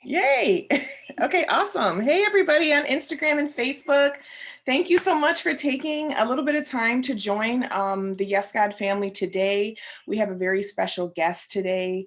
Yay. Okay, awesome. Hey, everybody on Instagram and Facebook. Thank you so much for taking a little bit of time to join the Yes God family today. We have a very special guest today.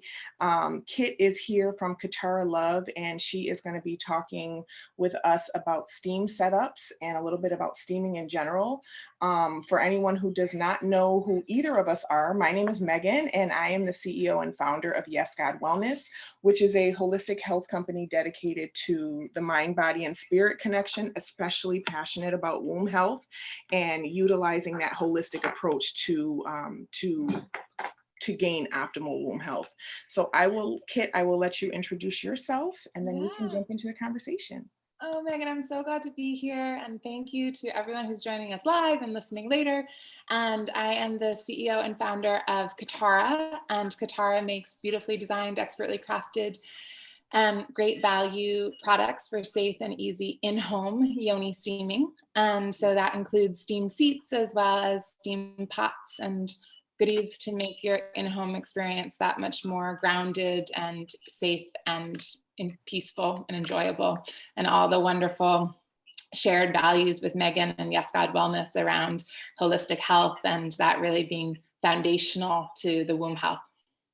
Kit is here from Katara Love, and she is going to be talking with us about steam setups and a little bit about steaming in general. For anyone who does not know who either of us are, my name is Megan, and I am the CEO and founder of Yes God Wellness, which is a holistic health company dedicated to the mind, body, and spirit connection, especially passionate about womb health and utilizing that holistic approach to gain optimal womb health. So Kit, I will let you introduce yourself and then we can jump into the conversation. Oh, Megan, I'm so glad to be here. And thank you to everyone who's joining us live and listening later. And I am the CEO and founder of Katara. And Katara makes beautifully designed, expertly crafted, great value products for safe and easy in-home Yoni steaming. And so that includes steam seats as well as steam pots and goodies to make your in-home experience that much more grounded and safe and peaceful and enjoyable, and all the wonderful shared values with Megan and Yes God Wellness around holistic health and that really being foundational to the womb health.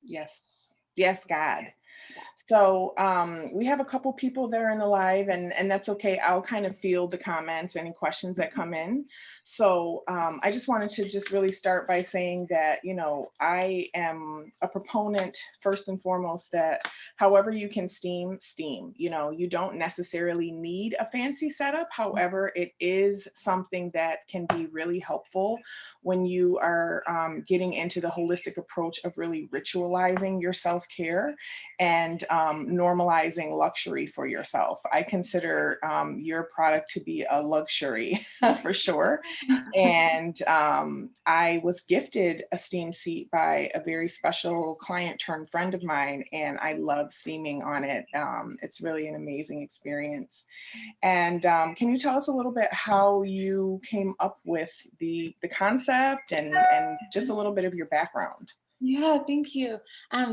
Yes, yes, God. So we have a couple people that are in the live, and that's okay. I'll kind of field the comments, any questions that come in. So I just wanted to just really start by saying that, you know, I am a proponent first and foremost that however you can steam, you know, you don't necessarily need a fancy setup. However, it is something that can be really helpful when you are getting into the holistic approach of really ritualizing your self-care and normalizing luxury for yourself. I consider your product to be a luxury for sure. And I was gifted a steam seat by a very special client turned friend of mine, and I love steaming on it. It's really an amazing experience. And can you tell us a little bit how you came up with the concept and just a little bit of your background? Yeah, thank you.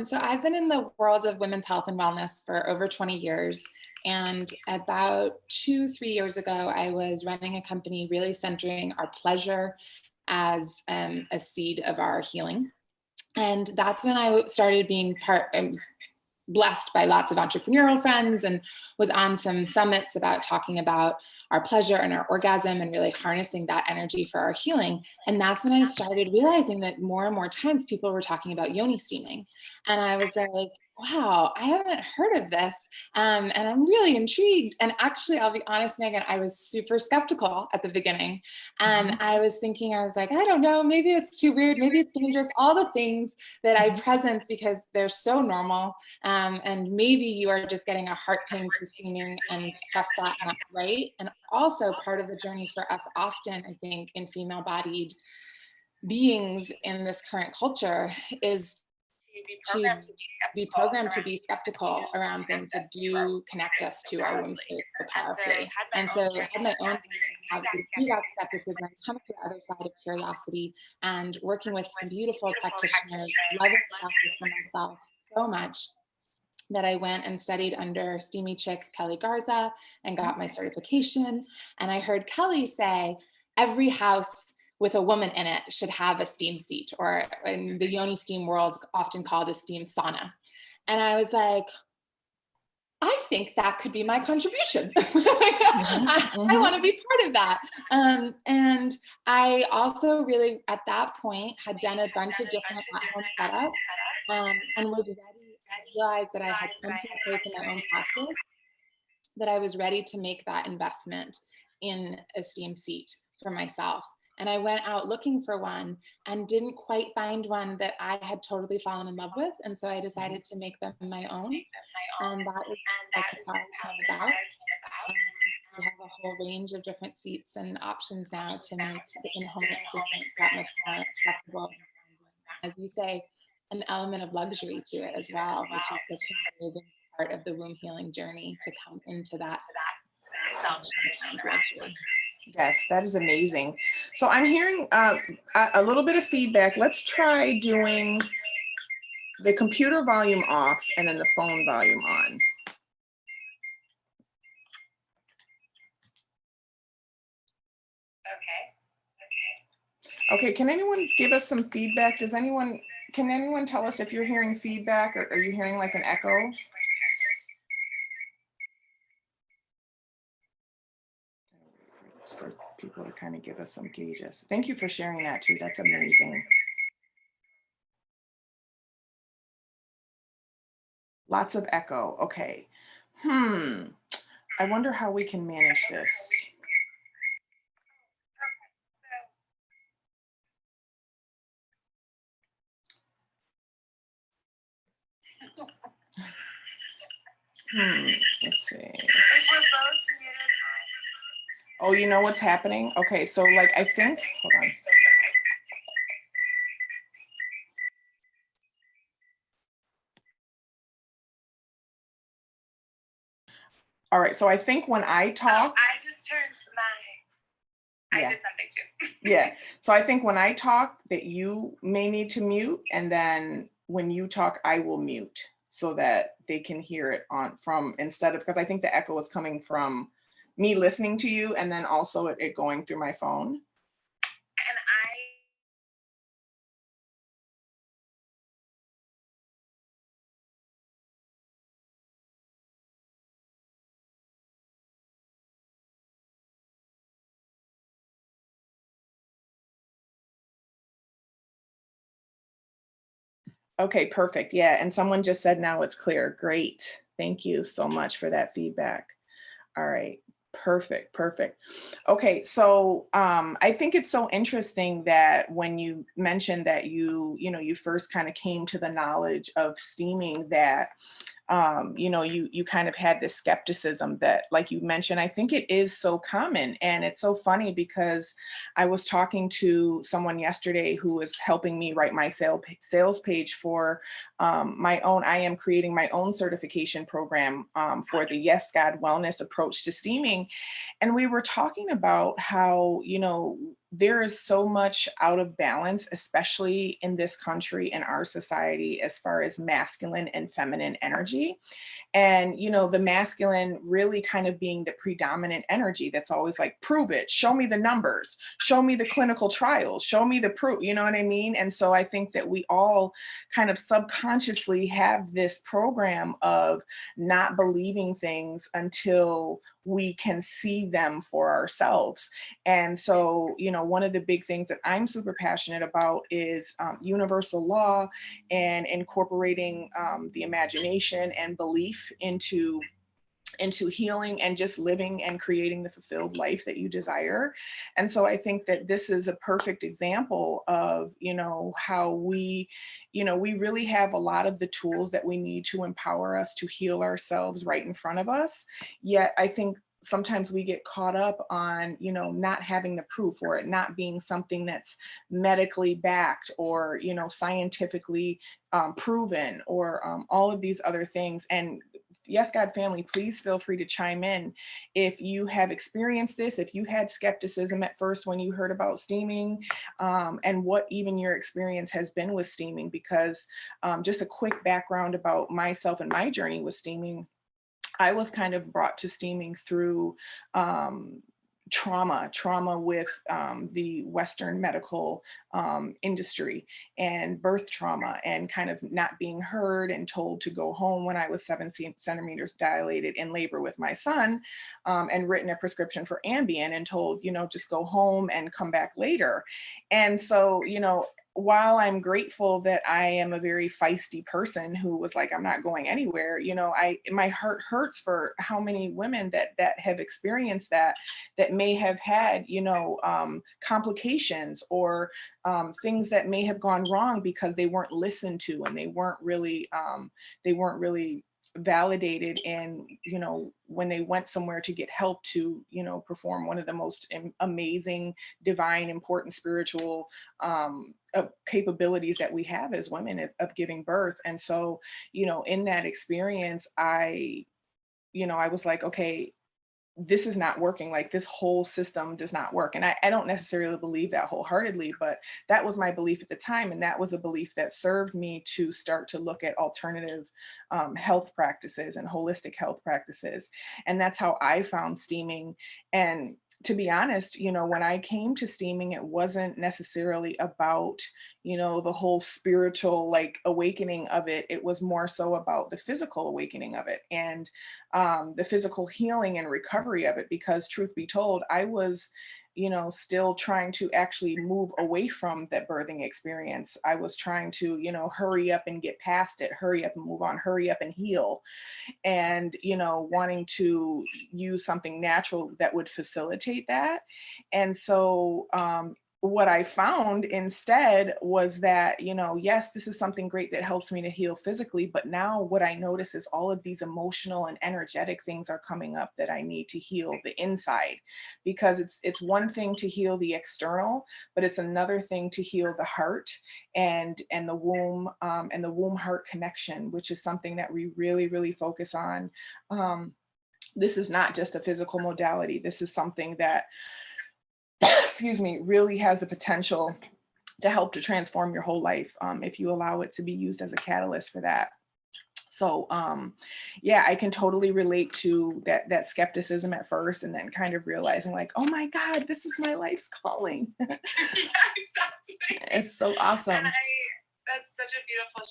So I've been in the world of women's health and wellness for over 20 years. And about 2-3 years ago, I was running a company really centering our pleasure as a seed of our healing. And that's when I started being I was blessed by lots of entrepreneurial friends and was on some summits about talking about our pleasure and our orgasm and really harnessing that energy for our healing. And that's when I started realizing that more and more times people were talking about yoni steaming. And I was like, wow, I haven't heard of this. And I'm really intrigued. And actually, I'll be honest, Megan, I was super skeptical at the beginning. And I was thinking, I was like, I don't know, maybe it's too weird, maybe it's dangerous, all the things that I presence because they're so normal. And maybe you are just getting a heart ping to steaming and trust that, and that's right. And also part of the journey for us often, I think, in female bodied beings in this current culture is to be programmed to be skeptical around things that do connect us to our womb space so powerfully. And so I had my own how to do that skepticism, come to the other side of curiosity, and working with some beautiful practitioners, loving the practice for myself so much that I went and studied under steamy chick Kelly Garza and got my certification. And I heard Kelly say, every house with a woman in it should have a steam seat, or in the yoni steam world, often called a steam sauna. And I was like, I think that could be my contribution. I want to be part of that. And I also really, at that point, had done a bunch of different at-home setups and was ready. I realized that I had come to a place in my own practice that I was ready to make that investment in a steam seat for myself. And I went out looking for one and didn't quite find one that I had totally fallen in love with. And so I decided to make them my own. And that is what Katara came about. We have a whole range of different seats and options now to make the in-home experience that much more accessible. As you say, an element of luxury to it as well, which is such an amazing part of the womb healing journey to come into that luxury. Yes, that is amazing. So I'm hearing a little bit of feedback. Let's try doing the computer volume off and then the phone volume on. Okay, can anyone give us some feedback? Can anyone tell us if you're hearing feedback, or are you hearing like an echo? For people to kind of give us some gauges. Thank you for sharing that too. That's amazing. Lots of echo. Okay. Hmm. I wonder how we can manage this. Let's see. Oh, you know what's happening? Okay, so like I think, hold on. All right, so I think when I talk, I just turned my, yeah. I did something too. Yeah. So I think when I talk that you may need to mute, and then when you talk, I will mute so that they can hear it on from instead of, because I think the echo is coming from me listening to you and then also it going through my phone. And Okay, perfect. Yeah. And someone just said now it's clear. Great. Thank you so much for that feedback. All right. Perfect. Perfect. Okay. So I think it's so interesting that when you mentioned that you first kind of came to the knowledge of steaming, that you kind of had this skepticism that, like you mentioned, I think it is so common. And it's so funny because I was talking to someone yesterday who was helping me write my sales page for my own. I am creating my own certification program for the Yes God Wellness approach to steaming. And we were talking about how, there is so much out of balance, especially in this country and our society, as far as masculine and feminine energy. And the masculine really kind of being the predominant energy that's always like, prove it, show me the numbers, show me the clinical trials, show me the proof, you know what I mean? And so I think that we all kind of subconsciously have this program of not believing things until we can see them for ourselves. And so one of the big things that I'm super passionate about is universal law and incorporating the imagination and belief into healing and just living and creating the fulfilled life that you desire. And so I think that this is a perfect example of, how we really have a lot of the tools that we need to empower us to heal ourselves right in front of us. Yet I think sometimes we get caught up on, not having the proof, or it not being something that's medically backed or, scientifically proven, or all of these other things. And Yes God family, please feel free to chime in if you have experienced this, if you had skepticism at first when you heard about steaming, and what even your experience has been with steaming. Because just a quick background about myself and my journey with steaming, I was kind of brought to steaming through trauma with the Western medical industry, and birth trauma, and kind of not being heard and told to go home when I was 7 centimeters dilated in labor with my son, and written a prescription for Ambien and told, just go home and come back later. And so, while I'm grateful that I am a very feisty person who was like, I'm not going anywhere, my heart hurts for how many women that have experienced that may have had, complications, or things that may have gone wrong because they weren't listened to, and they weren't really validated in, when they went somewhere to get help to, perform one of the most amazing, divine, important spiritual capabilities that we have as women of giving birth. And so, in that experience, I was like, okay, this is not working. Like, this whole system does not work. And I don't necessarily believe that wholeheartedly, but that was my belief at the time. And that was a belief that served me to start to look at alternative health practices and holistic health practices. And that's how I found steaming. And to be honest, when I came to steaming, it wasn't necessarily about, the whole spiritual like awakening of it. It was more so about the physical awakening of it, and the physical healing and recovery of it. Because truth be told, I was, still trying to actually move away from that birthing experience. I was trying to, hurry up and get past it, hurry up and move on, hurry up and heal, and wanting to use something natural that would facilitate that. And so what I found instead was that, yes, this is something great that helps me to heal physically, but now what I notice is all of these emotional and energetic things are coming up that I need to heal the inside. Because it's one thing to heal the external, but it's another thing to heal the heart and the womb heart connection, which is something that we really, really focus on. um, this is not just a physical modality. This is something that excuse me, really has the potential to help to transform your whole life, if you allow it to be used as a catalyst for that. So yeah, I can totally relate to that skepticism at first, and then kind of realizing like, oh my God, this is my life's calling. Yeah, exactly. It's so awesome. And that's such a beautiful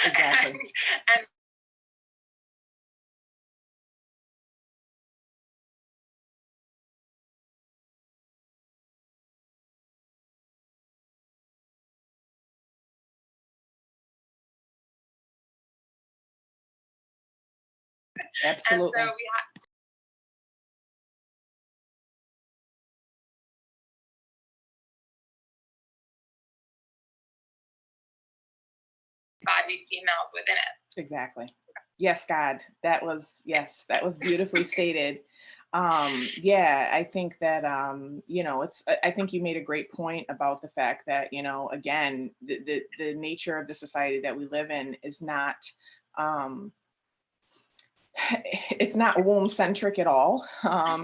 Exactly. and Absolutely. so we have body females within it. Exactly. Yes, God. Yes, that was beautifully stated. Yeah, I think that, I think you made a great point about the fact that, again, the nature of the society that we live in is not, um, it's not womb centric at all.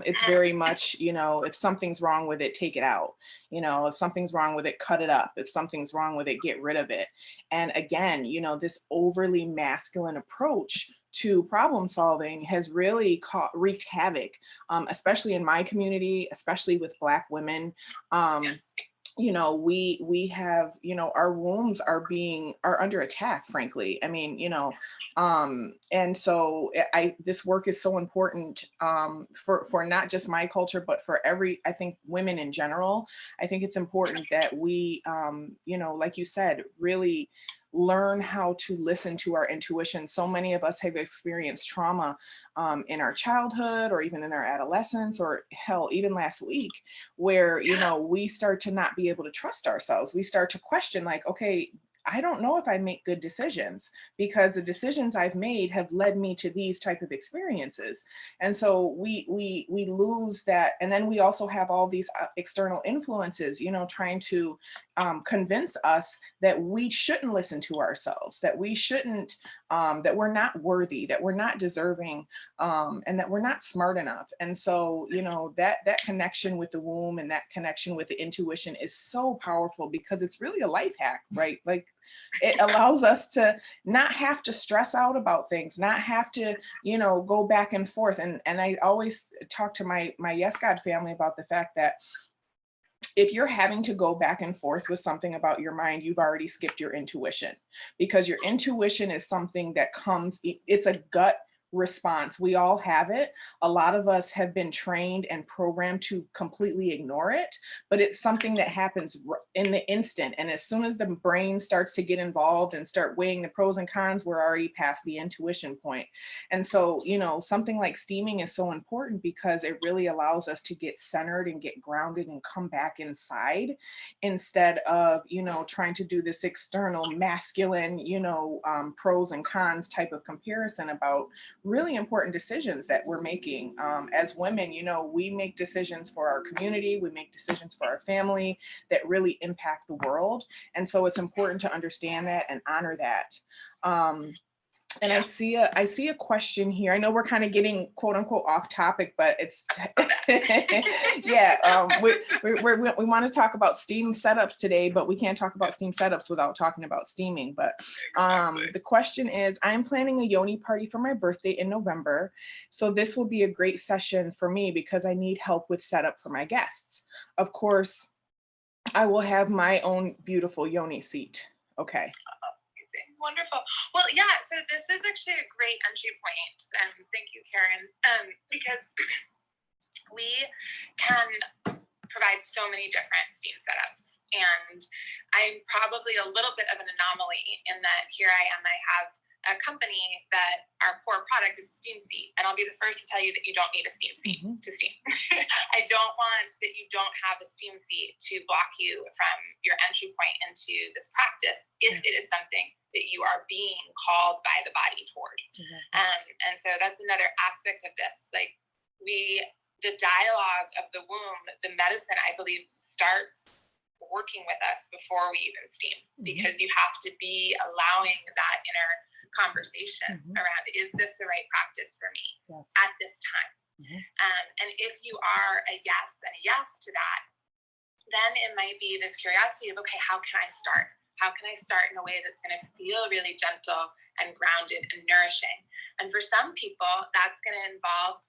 It's very much, if something's wrong with it, take it out. If something's wrong with it, cut it up. If something's wrong with it, get rid of it. And again, this overly masculine approach to problem solving has really wreaked havoc, especially in my community, especially with Black women. Um, Yes. We have, our wombs are under attack, frankly. I mean, and so this work is so important, for not just my culture, but for I think women in general. I think it's important that we, like you said, really learn how to listen to our intuition. So many of us have experienced trauma, in our childhood or even in our adolescence, or hell, even last week, where, we start to not be able to trust ourselves. We start to question like, okay, I don't know if I make good decisions because the decisions I've made have led me to these type of experiences. And so we lose that. And then we also have all these external influences, you know, trying to convince us that we shouldn't listen to ourselves, that we shouldn't, that we're not worthy, that we're not deserving, and that we're not smart enough. And so, you know, that connection with the womb and that connection with the intuition is so powerful because it's really a life hack, right? Like it allows us to not have to stress out about things, not have to, you know, go back and forth. And I always talk to my Yes God family about the fact that if you're having to go back and forth with something about your mind, you've already skipped your intuition, because your intuition is something that comes, it's a gut response. We all have it. A lot of us have been trained and programmed to completely ignore it, but it's something that happens in the instant. And as soon as the brain starts to get involved and start weighing the pros and cons, we're already past the intuition point. And so, you know, something like steaming is so important because it really allows us to get centered and get grounded and come back inside instead of, you know, trying to do this external masculine, you know, pros and cons type of comparison about really important decisions that we're making. As women, you know, we make decisions for our community, we make decisions for our family that really impact the world. And so it's important to understand that and honor that. And I see a question here. I know we're kind of getting quote unquote off topic, but it's yeah. We want to talk about steam setups today, but we can't talk about steam setups without talking about steaming. But the question is, I'm planning a Yoni party for my birthday in November, so this will be a great session for me because I need help with setup for my guests. Of course, I will have my own beautiful Yoni seat. Okay. Wonderful. Well, yeah, so this is actually a great entry point. Thank you, Karen, because we can provide so many different steam setups. And I'm probably a little bit of an anomaly in that here I am, I have a company that our core product is a steam seat. And I'll be the first to tell you that you don't need a steam seat to steam. I don't want that you don't have a steam seat to block you from your entry point into this practice if it is something that you are being called by the body toward. And so that's another aspect of this. Like the dialogue of the womb, the medicine, I believe, starts working with us before we even steam, because you have to be allowing that inner conversation around, is this the right practice for me at this time? And if you are a yes and a yes to that, then it might be this curiosity of, okay, how can I start? How can I start in a way that's going to feel really gentle and grounded and nourishing? And for some people, that's going to involve,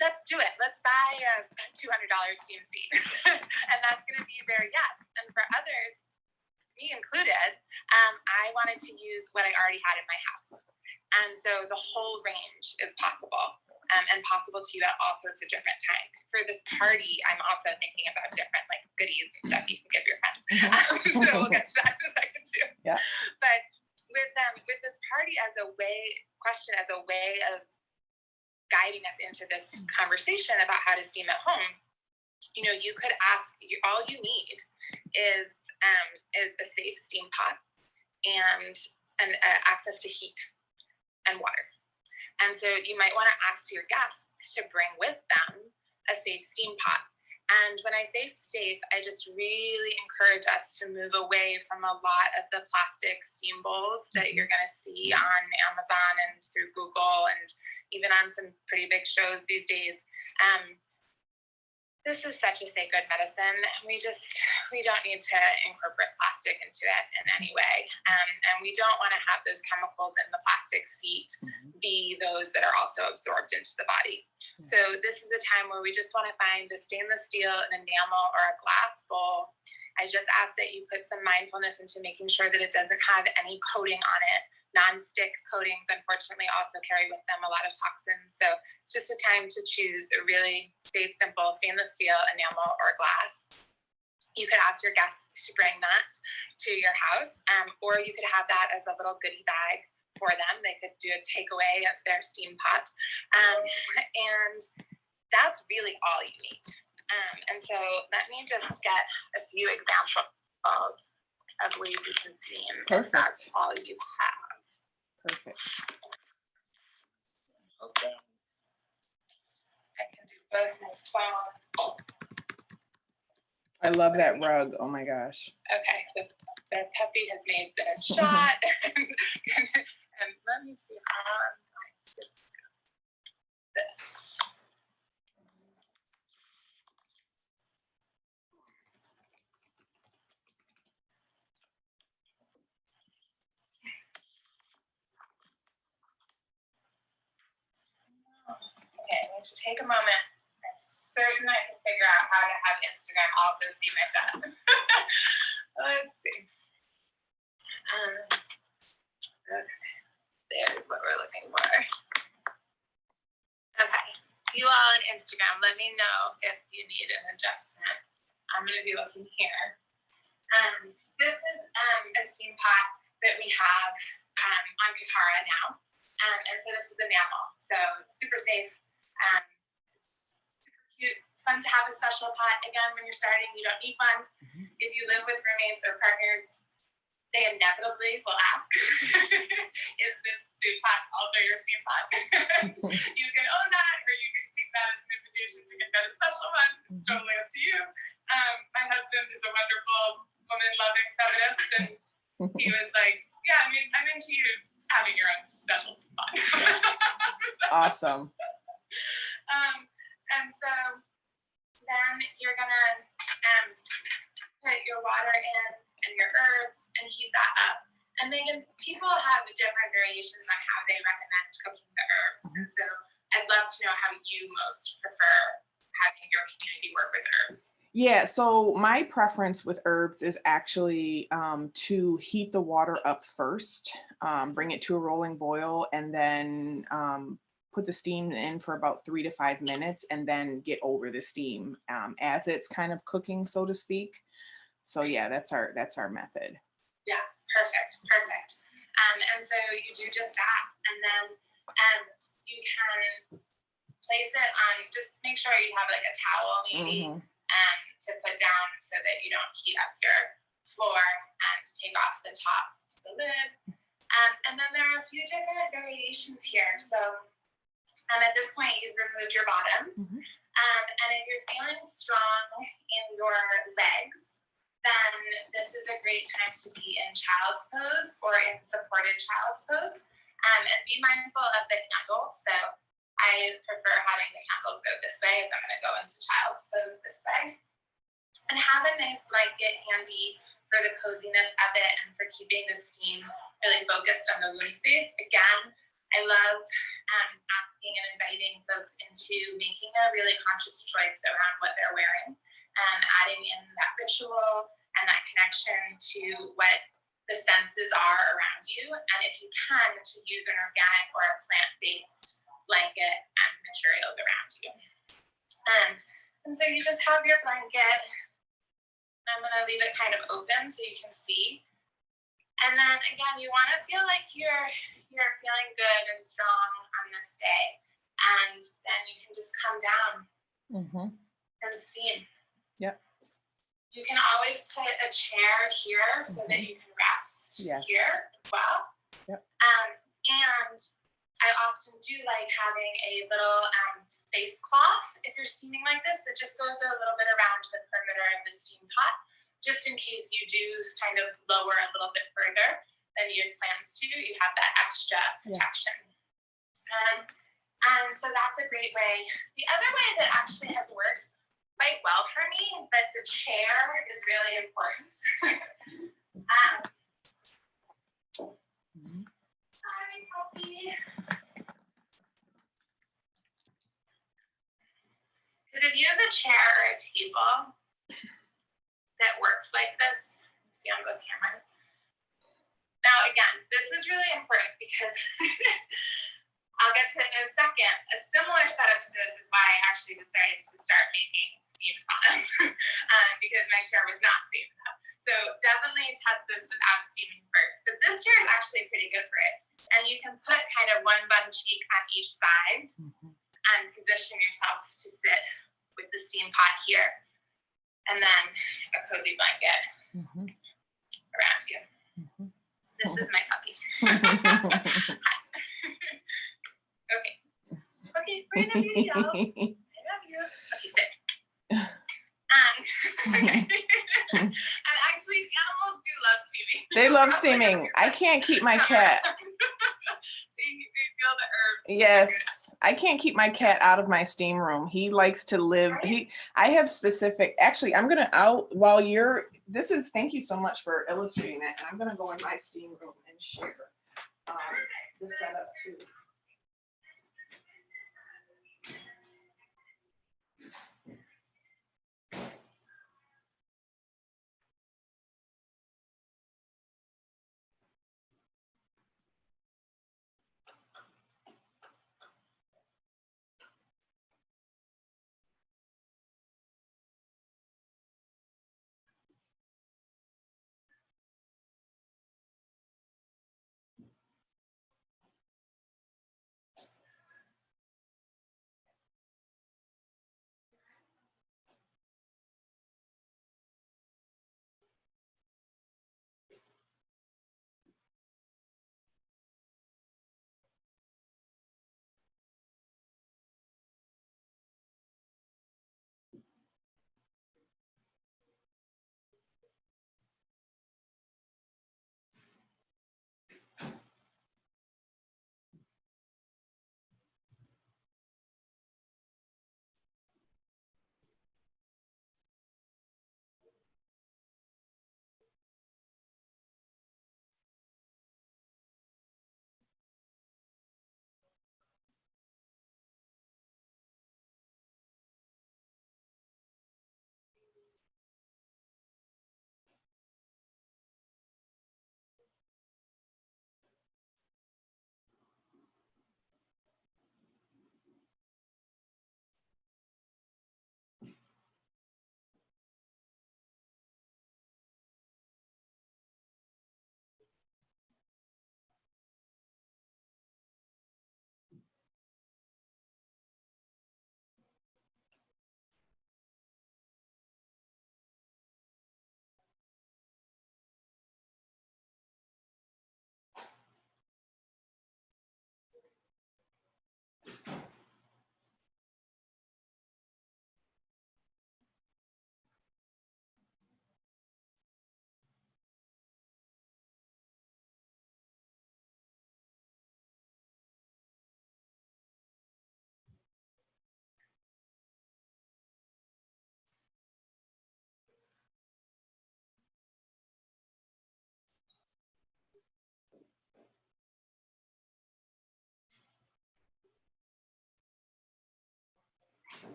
let's do it. Let's buy a $200 steam seat. And that's going to be their yes. And for others, me included, I wanted to use what I already had in my house. And so the whole range is possible, and possible to you at all sorts of different times. For this party, I'm also thinking about different like goodies and stuff you can give your friends. So we'll get to that in a second too. Yeah. But with this party as a way of guiding us into this conversation about how to steam at home, you know, you could ask, all you need is a safe steam pot and access to heat and water. And so you might want to ask your guests to bring with them a safe steam pot. And when I say safe, I just really encourage us to move away from a lot of the plastic steam bowls that you're going to see on Amazon and through Google and even on some pretty big shows these days. This is such a sacred medicine. We don't need to incorporate plastic into it in any way. And we don't want to have those chemicals in the plastic seat be those that are also absorbed into the body. So this is a time where we just want to find a stainless steel, an enamel, or a glass bowl. I just ask that you put some mindfulness into making sure that it doesn't have any coating on it. Non-stick coatings, unfortunately, also carry with them a lot of toxins. So it's just a time to choose a really safe, simple stainless steel, enamel, or glass. You could ask your guests to bring that to your house, or you could have that as a little goodie bag for them. They could do a takeaway of their steam pot. And that's really all you need. And so let me just get a few examples of ways you can steam Perfect. if that's all you have. Perfect. Okay. I can do both my phone. I love that rug. Oh my gosh. Okay, the puppy has made the shot. And let me see how I'm going to do this. Okay, I'm going to take a moment. I'm certain I can figure out how to have Instagram also see my setup. Let's see. Okay, there's what we're looking for. Okay, you all on Instagram, let me know if you need an adjustment. I'm going to be looking here. This is a steam pot that we have on Katara now. And so this is a mammal, so it's super safe. Super cute. It's fun to have a special pot. Again, when you're starting, you don't need one. If you live with roommates or partners, they inevitably will ask, is this steam pot also your steam pot? You can own that, or you can take that as an invitation to get a special one. It's totally up to you. My husband is a wonderful woman-loving feminist, and he was like, yeah, I mean, I'm into you having your own special steam pot. Awesome. And so then you're gonna put your water in and your herbs and heat that up. And then people have different variations on how they recommend cooking the herbs. And so I'd love to know how you most prefer having your community work with herbs. Yeah, so my preference with herbs is actually to heat the water up first, bring it to a rolling boil, and then put the steam in for about 3 to 5 minutes, and then get over the steam as it's kind of cooking, so to speak. So yeah, that's our method. Yeah, perfect. And so you do just that, and then you can place it on. Just make sure you have like a towel, maybe. To put down so that you don't heat up your floor, and take off the top to the lid. And then there are a few different variations here. So at this point, you've removed your bottoms. And if you're feeling strong in your legs, then this is a great time to be in child's pose or in supported child's pose. And be mindful of the handles. So I prefer having the handles go this way, as I'm going to go into child's pose this way. And have a nice blanket handy for the coziness of it and for keeping the steam really focused on the wound space. Again, I love asking and inviting folks into making a really conscious choice around what they're wearing, and adding in that ritual and that connection to what the senses are around you. And if you can, to use an organic or a plant-based blanket and materials around you. And so you just have your blanket. I'm going to leave it kind of open so you can see. And then again, you want to feel like you're feeling good and strong on this day. And then you can just come down and steam. Yep. You can always put a chair here so that you can rest here as well. Yep. And I often do like having a little face cloth if you're steaming like this that just goes a little bit around the perimeter of the steam pot, just in case you do kind of lower a little bit further than you had plans to. You have that extra protection. And so that's a great way. The other way that actually has worked quite well for me, but the chair is really important. Sorry, puppy. Because if you have a chair or a table that works like this, you see on both cameras. Now, again, this is really important because I'll get to it in a second. A similar setup to this is why I actually decided to start making steam saunas because my chair was not safe enough. So definitely test this without steaming first. But this chair is actually pretty good for it. And you can put kind of one bum cheek on each side and position yourself to sit with the steam pot here. And then a cozy blanket around This is my puppy. Okay. Okay, we're gonna beauty doll. I love you. Okay, sit. Okay. And actually, animals do love steaming. They love steaming. I can't keep my cat. They feel the herbs. Yes, I can't keep my cat out of my steam room. He likes to live. I have specific. Actually, I'm gonna while you're. Thank you so much for illustrating that. And I'm gonna go in my steam room and share the setup too.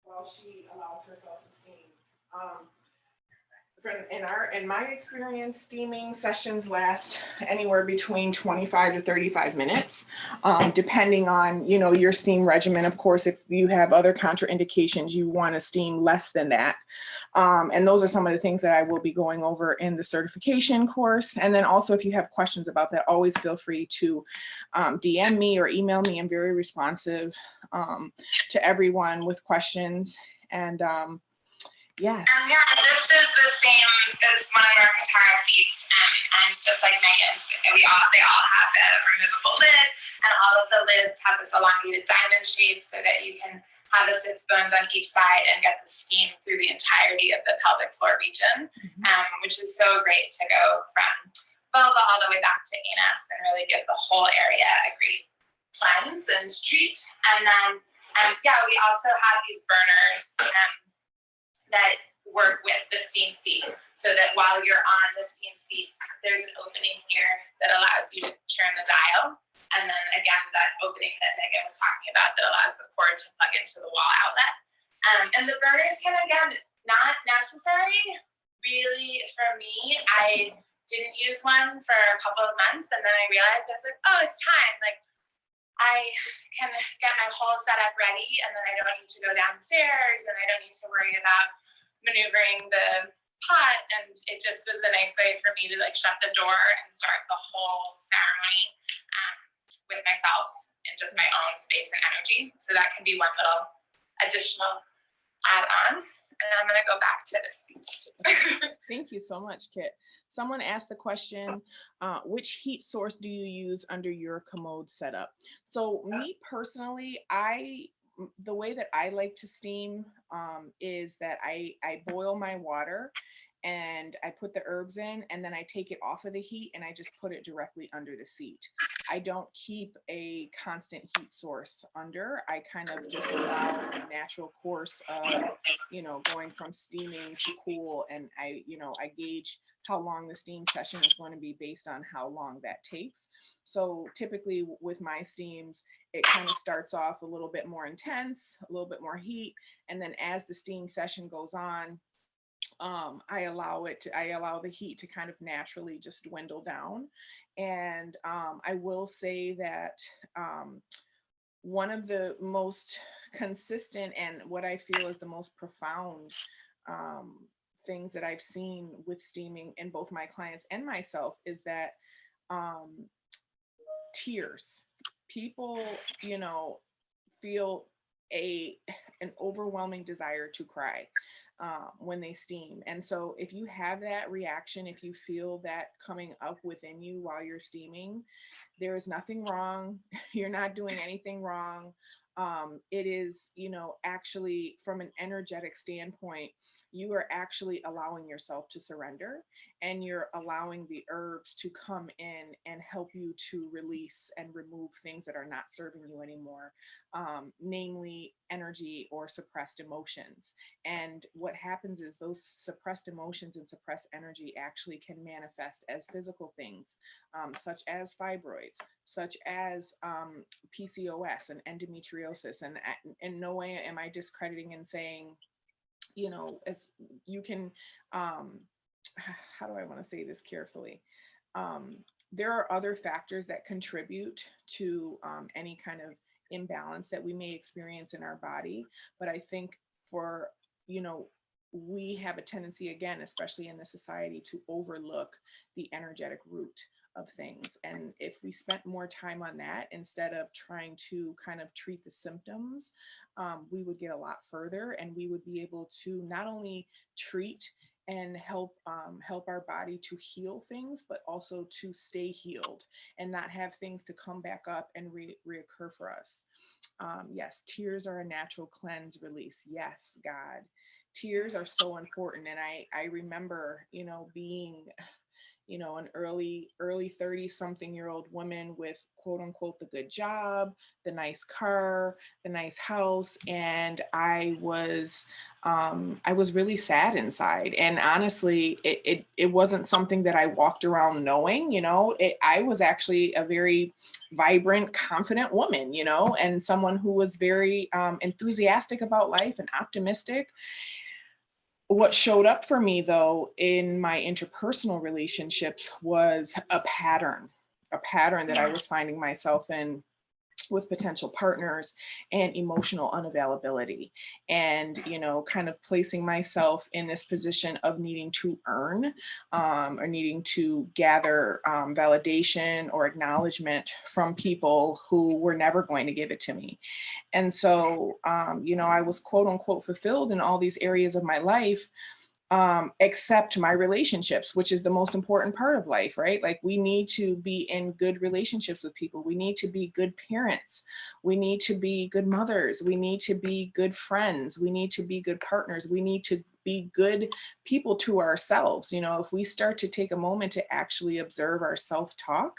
While she allows herself to steam. In my experience, steaming sessions last anywhere between 25 to 35 minutes, depending on, your steam regimen. Of course, if you have other contraindications, you want to steam less than that. And those are some of the things that I will be going over in the certification course. And then also, if you have questions about that, always feel free to DM me or email me. I'm very responsive to everyone with questions. And yes. Yeah, this is the same as one of our Katara seats, and just like Megan's, they all have a removable lid, and all of the lids have this elongated diamond shape so that you can have the sits bones on each side and get the steam through the entirety of the pelvic floor region, which is so great to go from vulva all the way back to anus and really give the whole area a great cleanse and treat. And then, we also have these burners that work with the steam seat, so that while you're on the steam seat, there's an opening here that allows you to turn the dial. And then again, that opening that Megan was talking about that allows the cord to plug into the wall outlet. And the burners can, again, not necessary really for me. I didn't use one for a couple of months, and then I realized, I was like, oh, it's time. Like, I can get my whole setup ready, and then I don't need to go downstairs, and I don't need to worry about maneuvering the pot. And it just was a nice way for me to shut the door and start the whole ceremony with myself in just my own space and energy. So that can be one little additional add-on. And I'm gonna go back to the seat. Thank you so much, Kit. Someone asked the question, which heat source do you use under your commode setup? So me personally, the way that I like to steam is that I boil my water and I put the herbs in, and then I take it off of the heat and I just put it directly under the seat. I don't keep a constant heat source under. I kind of just allow the natural course of, going from steaming to cool. And I gauge how long the steam session is going to be based on how long that takes. So typically with my steams, it kind of starts off a little bit more intense, a little bit more heat. And then as the steam session goes on, I allow the heat to kind of naturally just dwindle down. And I will say that one of the most consistent and what I feel is the most profound things that I've seen with steaming in both my clients and myself is that tears. People, feel an overwhelming desire to cry when they steam. And so if you have that reaction, if you feel that coming up within you while you're steaming, there is nothing wrong. You're not doing anything wrong. It is, actually from an energetic standpoint, you are actually allowing yourself to surrender, and you're allowing the herbs to come in and help you to release and remove things that are not serving you anymore, namely energy or suppressed emotions. And what happens is those suppressed emotions and suppressed energy actually can manifest as physical things, such as fibroids, such as PCOS and endometriosis. And in no way am I discrediting and saying, as you can, how do I want to say this carefully? There are other factors that contribute to any kind of imbalance that we may experience in our body. But I think we have a tendency, again, especially in this society, to overlook the energetic root of things. And if we spent more time on that instead of trying to kind of treat the symptoms, we would get a lot further, and we would be able to not only treat and help our body to heal things, but also to stay healed and not have things to come back up and reoccur for us. Yes, tears are a natural cleanse release. Yes, God. Tears are so important. And I remember, being an early 30-something-year-old woman with quote unquote the good job, the nice car, the nice house. And I was really sad inside. And honestly, it wasn't something that I walked around knowing, I was actually a very vibrant, confident woman, and someone who was very enthusiastic about life and optimistic. What showed up for me, though, in my interpersonal relationships was a pattern that I was finding myself in with potential partners, and emotional unavailability, and kind of placing myself in this position of needing to earn or needing to gather validation or acknowledgement from people who were never going to give it to me. And so I was quote unquote fulfilled in all these areas of my life, except my relationships, which is the most important part of life, right? Like, we need to be in good relationships with people. We need to be good parents. We need to be good mothers. We need to be good friends. We need to be good partners. We need to be good people to ourselves. If we start to take a moment to actually observe our self-talk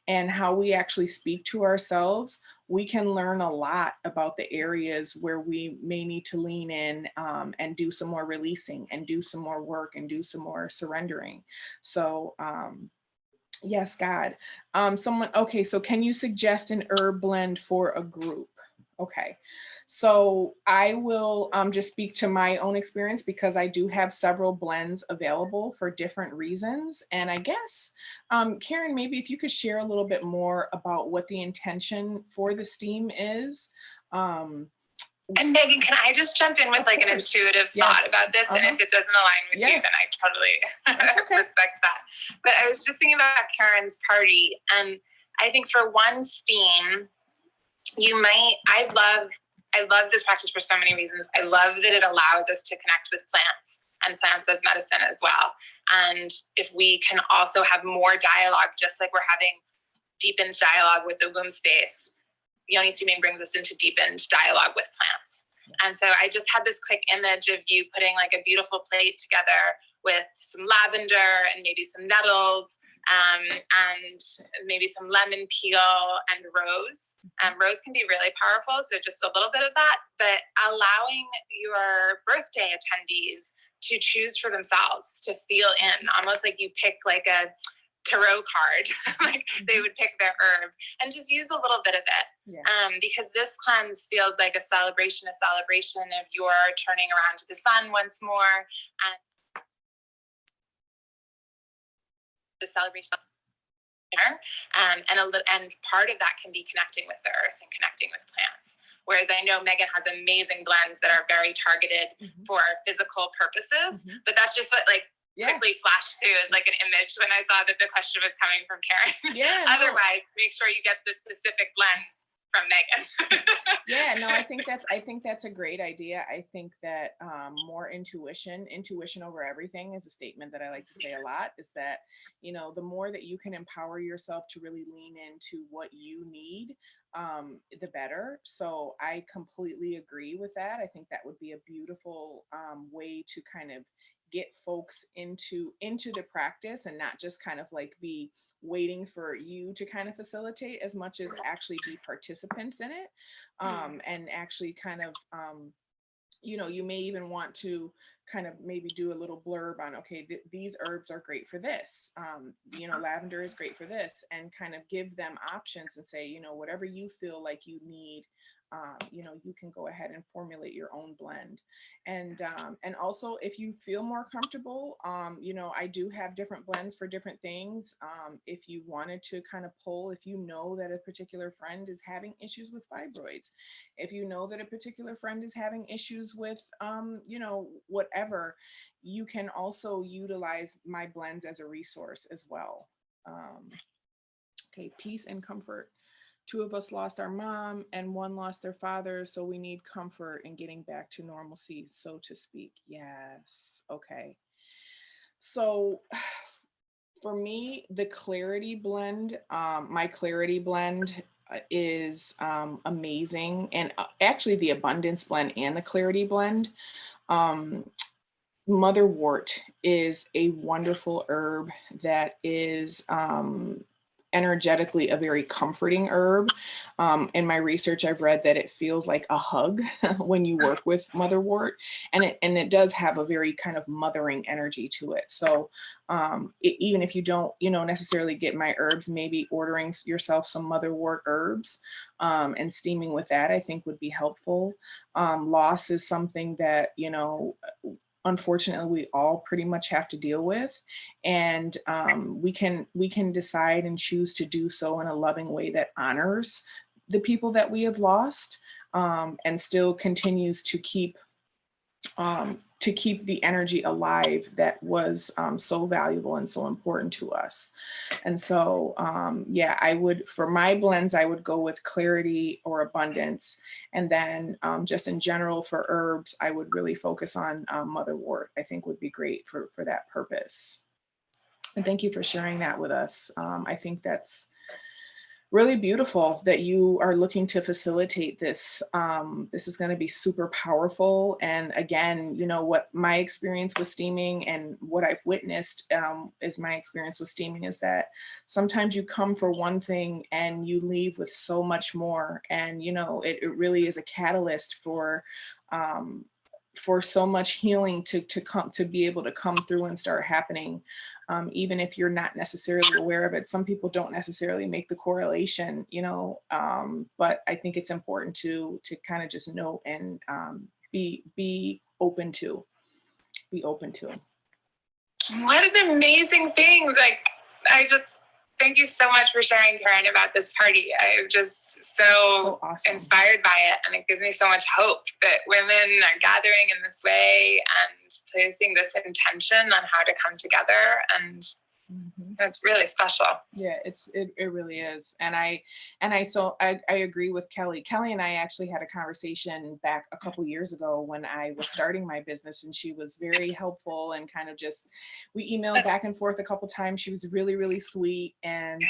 and how we actually speak to ourselves, we can learn a lot about the areas where we may need to lean in and do some more releasing and do some more work and do some more surrendering. So yes, God. Okay, so can you suggest an herb blend for a group? Okay, so I will just speak to my own experience, because I do have several blends available for different reasons. And I guess, Karen, maybe if you could share a little bit more about what the intention for the steam is. And Megan, can I just jump in with like an intuitive thought about this? And if it doesn't align with you, then I totally respect that. But I was just thinking about Karen's party, and I think for one steam, I love this practice for so many reasons. I love that it allows us to connect with plants and plants as medicine as well. And if we can also have more dialogue, just like we're having deepened dialogue with the womb space, Yoni steaming brings us into deepened dialogue with plants. And so I just had this quick image of you putting like a beautiful plate together with some lavender and maybe some nettles, and maybe some lemon peel and rose. Rose can be really powerful, so just a little bit of that, but allowing your birthday attendees to choose for themselves, to feel in, almost like you pick like a tarot card, like they would pick their herb, and just use a little bit of it. Yeah. Because this cleanse feels like a celebration of your turning around to the sun once more, and the celebration there. And part of that can be connecting with the earth and connecting with plants. Whereas I know Megan has amazing blends that are very targeted for physical purposes, but that's just what quickly flashed through as like an image when I saw that the question was coming from Karen. Yeah. Otherwise, make sure you get the specific blends from Megan. Yeah, no, I think that's a great idea. I think that more intuition over everything is a statement that I like to say a lot, is that, you know, the more that you can empower yourself to really lean into what you need, the better. So I completely agree with that. I think that would be a beautiful way to kind of get folks into the practice, and not just kind of like be waiting for you to kind of facilitate, as much as actually be participants in it, and actually kind of you know, you may even want to kind of maybe do a little blurb on, okay, these herbs are great for this, you know, lavender is great for this, and kind of give them options and say, you know, whatever you feel like you need, you know, you can go ahead and formulate your own blend. And also, if you feel more comfortable, you know, I do have different blends for different things. If you wanted to kind of pull, if you know that a particular friend is having issues with fibroids, if you know that a particular friend is having issues with, you know, whatever, you can also utilize my blends as a resource as well. Okay, peace and comfort. 2 of us lost our mom and 1 lost their father, so we need comfort in getting back to normalcy, so to speak. Yes. Okay. So for me, the Clarity blend, my Clarity blend is amazing. And actually the Abundance blend and the Clarity blend. Motherwort is a wonderful herb that is energetically a very comforting herb. In my research, I've read that it feels like a hug when you work with motherwort, and it does have a very kind of mothering energy to it. So even if you don't, you know, necessarily get my herbs, maybe ordering yourself some motherwort herbs and steaming with that, I think would be helpful. Loss is something that, you know, unfortunately we all pretty much have to deal with, and we can decide and choose to do so in a loving way that honors the people that we have lost, and still continues to keep the energy alive that was so valuable and so important to us. And so, yeah, I would, for my blends, I would go with Clarity or Abundance. And then just in general for herbs, I would really focus on Motherwort. I think would be great for that purpose. And thank you for sharing that with us. I think that's really beautiful that you are looking to facilitate this. This is going to be super powerful. And again, you know, what my experience with steaming and what I've witnessed is my experience with steaming is that sometimes you come for one thing and you leave with so much more. And, you know, it really is a catalyst for so much healing to come, to be able to come through and start happening. Even if you're not necessarily aware of it. Some people don't necessarily make the correlation, you know, but I think it's important to kind of just know and be open to. What an amazing thing. Like, I just, thank you so much for sharing, Karen, about this party. I'm just so awesome. Inspired by it. And it gives me so much hope that women are gathering in this way and placing this intention on how to come together. And That's really special. Yeah, it really is. And I agree with Kelly. Kelly and I actually had a conversation back a couple years ago when I was starting my business, and she was very helpful and kind of just, we emailed back and forth a couple times. She was really, really sweet. And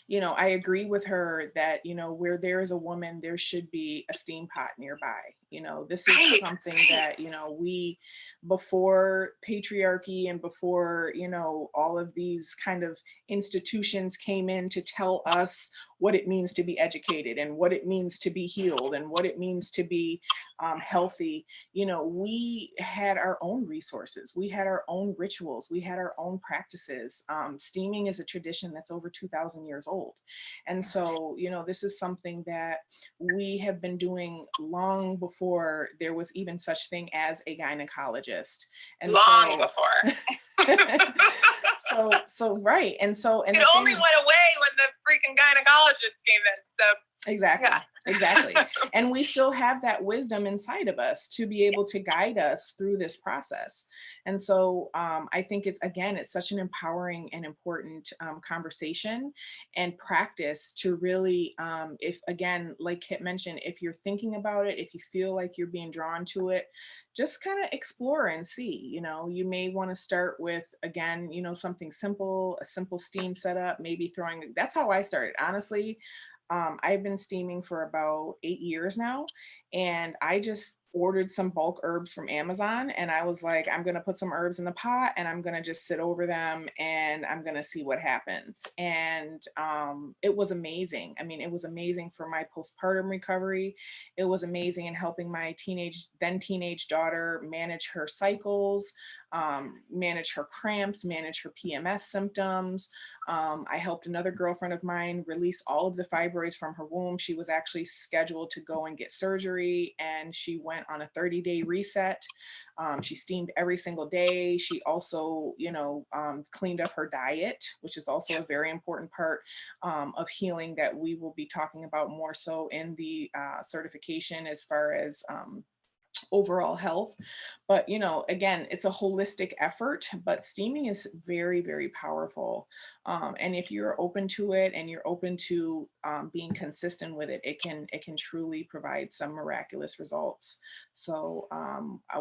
you know, I agree with her that, you know, where there is a woman, there should be a steam pot nearby. You know, this is something that, you know, we, before patriarchy and before, you know, all of these kind of institutions came in to tell us what it means to be educated and what it means to be healed and what it means to be healthy. You know, we had our own resources, we had our own rituals, we had our own practices. Steaming is a tradition that's over 2,000 years old. And so, you know, this is something that we have been doing long before there was even such thing as a gynecologist. And long before. So right. And so, and it only went away when the freaking gynecologists came in. So exactly. Yeah. Exactly. And we still have that wisdom inside of us to be able to guide us through this process. And so I think it's, again, it's such an empowering and important conversation and practice to really, if, again, like Kit mentioned, if you're thinking about it, if you feel like you're being drawn to it, just kind of explore and see. You know, you may want to start with, again, you know, something simple, a simple steam setup, maybe throwing, that's how I started, honestly. I've been steaming for about 8 years now, and I just ordered some bulk herbs from Amazon, and I was like, I'm going to put some herbs in the pot and I'm going to just sit over them and I'm going to see what happens. And it was amazing. I mean, it was amazing for my postpartum recovery. It was amazing in helping my then teenage daughter manage her cycles, manage her cramps, manage her PMS symptoms. I helped another girlfriend of mine release all of the fibroids from her womb. She was actually scheduled to go and get surgery, and she went on a 30-day reset. She steamed every single day. She also, you know, cleaned up her diet, which is also a very important part of healing that we will be talking about more so in the certification as far as overall health. But, you know, again, it's a holistic effort, but steaming is very, very powerful. And if you're open to it and you're open to being consistent with it, it can truly provide some miraculous results. So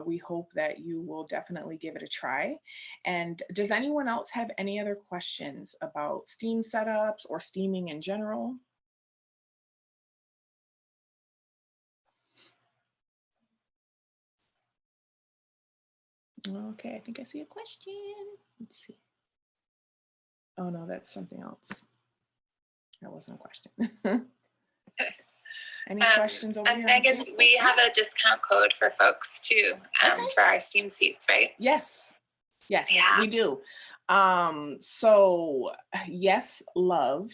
we hope that you will definitely give it a try. And does anyone else have any other questions about steam setups or steaming in general? Okay, I think I see a question. Let's see. Oh no, that's something else. That wasn't a question. Any questions over and here? Megan, we have a discount code for folks too, for our steam seats, right? Yes, yes, Yeah. we do. So yes, love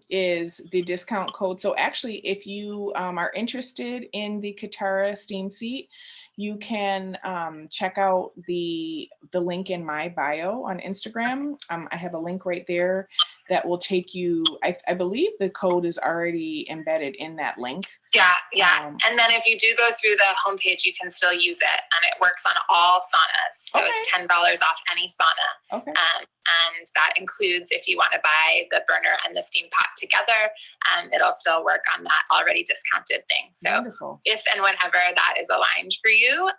is the discount code. So actually, if you are interested in the Katara steam seat, you can check out the link in my bio on Instagram. I have a link right there that will take you, I believe the code is already embedded in that link. Yeah. And then if you do go through the homepage, you can still use it, and it works on all saunas. So it's $10 off any sauna. Okay. And that includes if you want to buy the burner and the steam pot together, it'll still work on that already discounted thing. So wonderful. If and whenever that is aligned for you,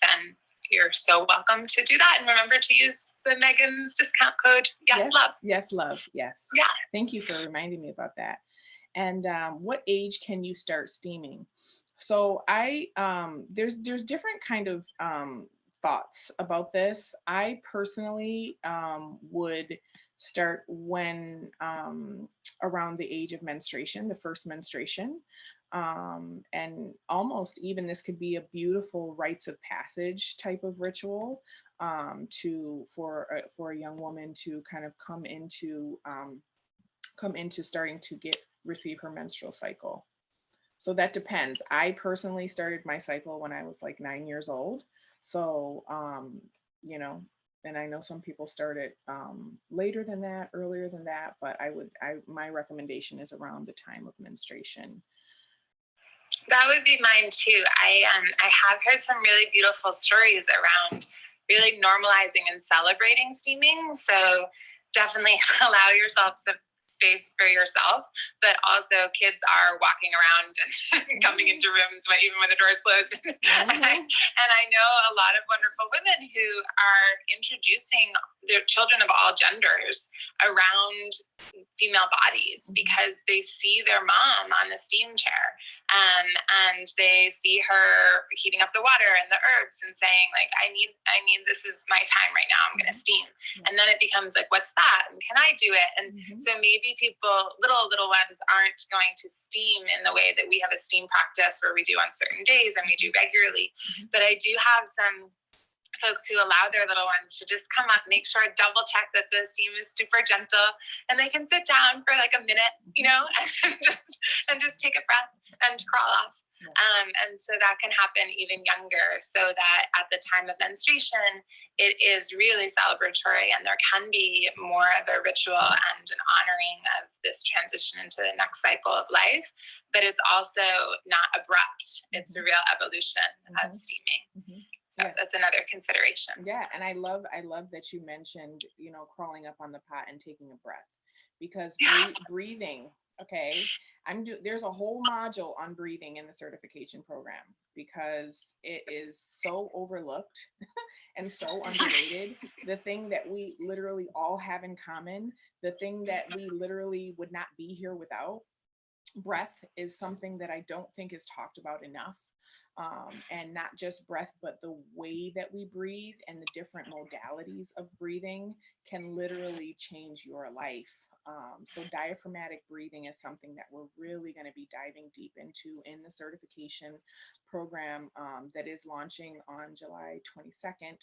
then you're so welcome to do that. And remember to use the Megan's discount code, Yes Love. Yes, love. Yes. Yeah. Thank you for reminding me about that. And what age can you start steaming? So there's different kind of thoughts about this. I personally would start when around the age of menstruation, the first menstruation. And almost even this could be a beautiful rites of passage type of ritual for a young woman to kind of come into starting to receive her menstrual cycle. So that depends. I personally started my cycle when I was like 9 years old. So, you know, and I know some people started later than that, earlier than that, but my recommendation is around the time of menstruation. That would be mine too. I have heard some really beautiful stories around really normalizing and celebrating steaming. So definitely allow yourself some space for yourself, but also kids are walking around and coming into rooms even when the door's closed. And I know a lot of wonderful women who are introducing their children of all genders around female bodies because they see their mom on the steam chair, and they see her heating up the water and the herbs and saying like, I need, this is my time right now, I'm going to steam. And then it becomes like, what's that? And can I do it? And so maybe people, little ones, aren't going to steam in the way that we have a steam practice where we do on certain days and we do regularly. But I do have some folks who allow their little ones to just come up, make sure, double check that the steam is super gentle, and they can sit down for like a minute, and just take a breath and crawl off. And so that can happen even younger, so that at the time of menstruation, it is really celebratory, and there can be more of a ritual and an honoring of this transition into the next cycle of life. But it's also not abrupt. It's a real evolution of steaming. So that's another consideration. Yeah, and I love that you mentioned, crawling up on the pot and taking a breath, because breathing. Okay, there's a whole module on breathing in the certification program because it is so overlooked and so underrated. The thing that we literally all have in common, the thing that we literally would not be here without, breath, is something that I don't think is talked about enough. And not just breath, but the way that we breathe and the different modalities of breathing can literally change your life. So diaphragmatic breathing is something that we're really going to be diving deep into in the certification program that is launching on July 22nd.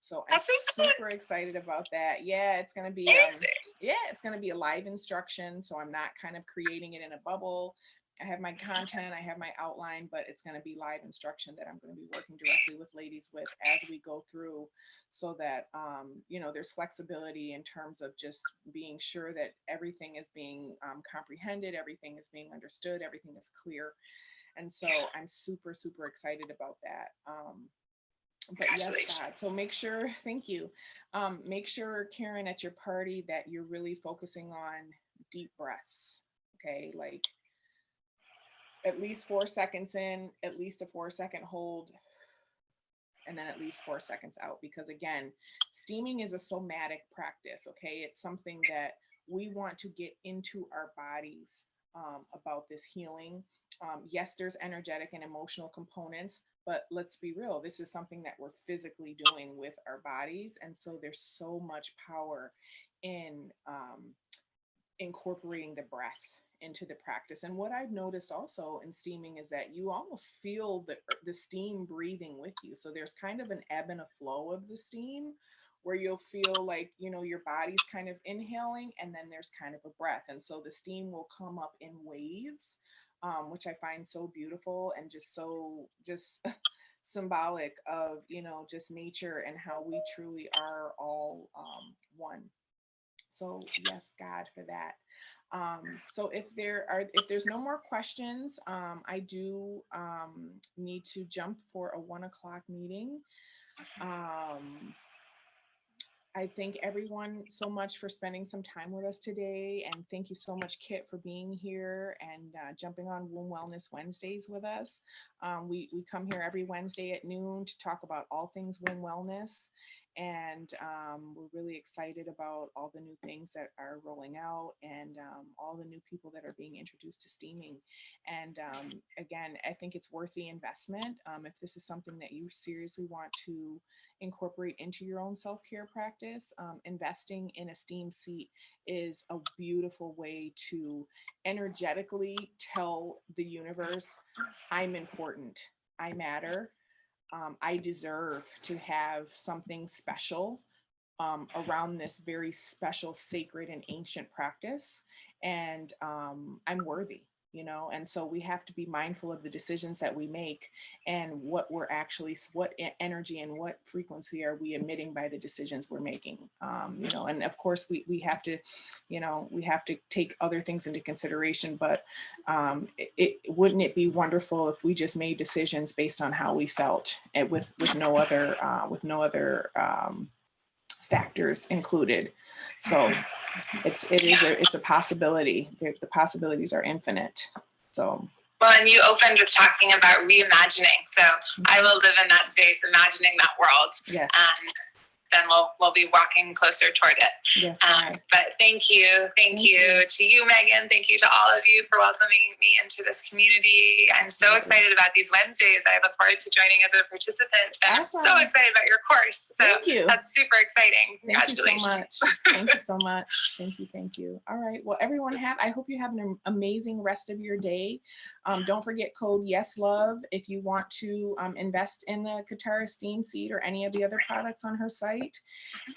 So I'm super excited about that. Yeah, it's going to be it's going to be a live instruction. So I'm not kind of creating it in a bubble. I have my content, I have my outline, but it's going to be live instruction that I'm going to be working directly with ladies with as we go through, so that, there's flexibility in terms of just being sure that everything is being comprehended, everything is being understood, everything is clear. And so I'm super, super excited about that. But yes, God. So make sure, thank you. Make sure, Karen, at your party that you're really focusing on deep breaths. Okay, like at least 4 seconds in, at least a 4-second hold, and then at least 4 seconds out. Because again, steaming is a somatic practice. Okay, it's something that we want to get into our bodies about this healing. Yes, there's energetic and emotional components, but let's be real, this is something that we're physically doing with our bodies. And so there's so much power in incorporating the breath into the practice. And what I've noticed also in steaming is that you almost feel the steam breathing with you. So there's kind of an ebb and a flow of the steam, where you'll feel like, your body's kind of inhaling, and then there's kind of a breath. And so the steam will come up in waves, which I find so beautiful and just symbolic of, just nature and how we truly are all one. So yes, God, for that. So if there's no more questions, I do need to jump for a 1 o'clock meeting. I thank everyone so much for spending some time with us today. And thank you so much, Kit, for being here and jumping on Womb Wellness Wednesdays with us. We come here every Wednesday at noon to talk about all things womb wellness. And we're really excited about all the new things that are rolling out, and all the new people that are being introduced to steaming. And again, I think it's worth the investment. If this is something that you seriously want to incorporate into your own self-care practice, investing in a steam seat is a beautiful way to energetically tell the universe, I'm important, I matter. I deserve to have something special around this very special, sacred, and ancient practice. And I'm worthy. you know, and so we have to be mindful of the decisions that we make and what we're actually, what energy and what frequency are we emitting by the decisions we're making. You know, and of course we have to, you know, we have to take other things into consideration, but wouldn't it be wonderful if we just made decisions based on how we felt and with no other factors included. So it's a possibility. The possibilities are infinite. So. Well, and you opened with talking about reimagining. So I will live in that space, imagining that world. Yes. And then we'll be walking closer toward it. Yes. But thank you to you, Megan. Thank you to all of you for welcoming me into this community. I'm so excited about these Wednesdays. I look forward to joining as a participant, and Awesome. I'm so excited about your course. So thank you. That's super exciting. Congratulations. Thank you so much. Thank you so much. Thank you. All right. Well, everyone I hope you have an amazing rest of your day. Don't forget code YesLove if you want to invest in the Katara Steam Seed or any of the other products on her site.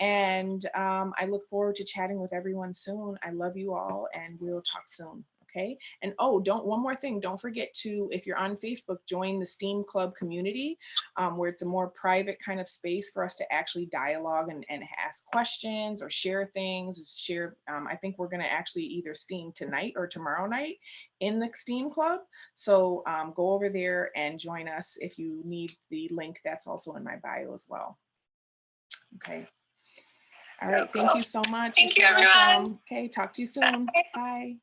And I look forward to chatting with everyone soon. I love you all, and we'll talk soon. Okay. And one more thing, don't forget to, if you're on Facebook, join the Steam Club community, where it's a more private kind of space for us to actually dialogue and ask questions or share things. I think we're going to actually either steam tonight or tomorrow night in the Steam Club. So go over there and join us if you need the link. That's also in my bio as well. Okay. All right. Thank you so much. Thank you, everyone. Okay. Talk to you soon. Bye.